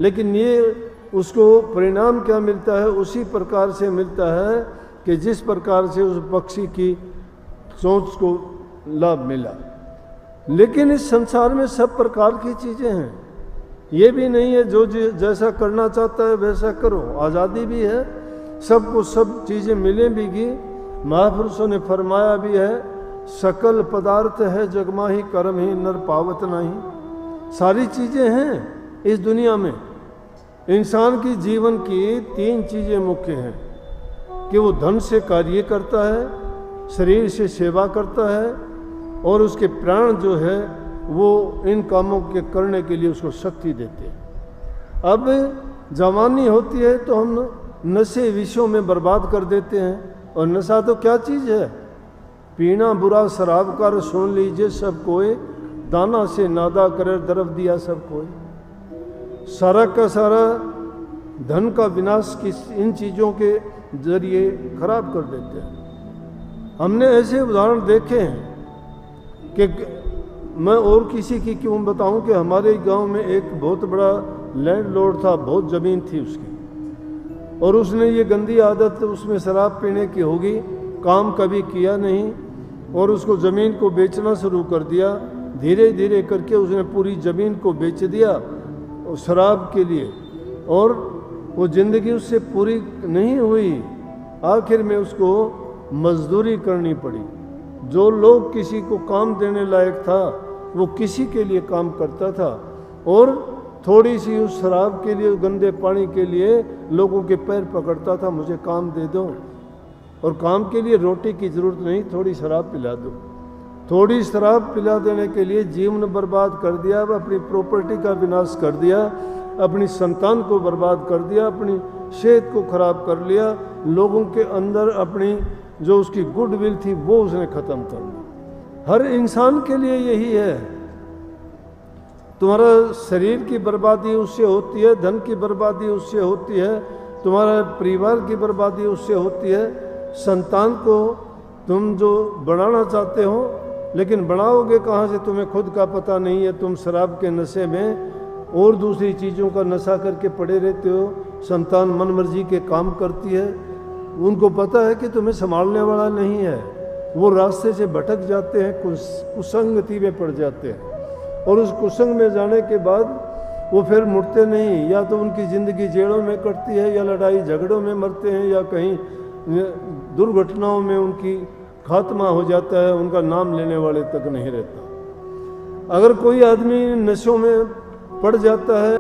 लेकिन ये उसको परिणाम क्या मिलता है, उसी प्रकार से मिलता है कि जिस प्रकार से उस पक्षी की सोच को लाभ मिला। लेकिन इस संसार में सब प्रकार की चीज़ें हैं, ये भी नहीं है जो जैसा करना चाहता है वैसा करो, आज़ादी भी है, सबको सब चीज़ें मिलेंगी। महापुरुषों ने फरमाया भी है, सकल पदार्थ है जगमा ही कर्म ही नर पावत नहीं। सारी चीज़ें हैं इस दुनिया में। इंसान की जीवन की 3 चीज़ें मुख्य हैं कि वो धन से कार्य करता है, शरीर से सेवा करता है, और उसके प्राण जो है वो इन कामों के करने के लिए उसको शक्ति देते हैं। अब जवानी होती है तो हम नशे विषयों में बर्बाद कर देते हैं, और नशा तो क्या चीज़ है, पीना बुरा शराब का सुन लीजिए सब कोई, दाना से नादा करे दरफ दिया सब कोई। सारा का सारा धन का विनाश किस इन चीज़ों के जरिए खराब कर देते हैं। हमने ऐसे उदाहरण देखे हैं कि मैं और किसी की क्यों बताऊं कि हमारे गांव में एक बहुत बड़ा लैंडलॉर्ड था, बहुत ज़मीन थी उसकी, और उसने ये गंदी आदत उसमें शराब पीने की होगी, काम कभी किया नहीं, और उसको ज़मीन को बेचना शुरू कर दिया। धीरे धीरे करके उसने पूरी ज़मीन को बेच दिया शराब के लिए, और वो ज़िंदगी उससे पूरी नहीं हुई। आखिर में उसको मजदूरी करनी पड़ी। जो लोग किसी को काम देने लायक था वो किसी के लिए काम करता था, और थोड़ी सी उस शराब के लिए, गंदे पानी के लिए लोगों के पैर पकड़ता था, मुझे काम दे दो, और काम के लिए रोटी की ज़रूरत नहीं, थोड़ी शराब पिला दो। थोड़ी शराब पिला देने के लिए जीवन बर्बाद कर दिया, अपनी प्रॉपर्टी का विनाश कर दिया, अपनी संतान को बर्बाद कर दिया, अपनी सेहत को खराब कर लिया, लोगों के अंदर अपनी जो उसकी गुडविल थी वो उसने ख़त्म कर दी। हर इंसान के लिए यही है, तुम्हारा शरीर की बर्बादी उससे होती है, धन की बर्बादी उससे होती है, तुम्हारा परिवार की बर्बादी उससे होती है, संतान को तुम जो बढ़ाना चाहते हो लेकिन बढ़ाओगे कहाँ से तुम्हें खुद का पता नहीं है। तुम शराब के नशे में और दूसरी चीज़ों का नशा करके पड़े रहते हो, संतान मनमर्जी के काम करती है, उनको पता है कि तुम्हें संभालने वाला नहीं है, वो रास्ते से भटक जाते हैं, कुसंगति में पड़ जाते हैं, और उस कुसंग में जाने के बाद वो फिर मुड़ते नहीं। या तो उनकी ज़िंदगी जेलों में कटती है, या लड़ाई झगड़ों में मरते हैं, या कहीं दुर्घटनाओं में उनकी खात्मा हो जाता है, उनका नाम लेने वाले तक नहीं रहता। अगर कोई आदमी नशों में पड़ जाता है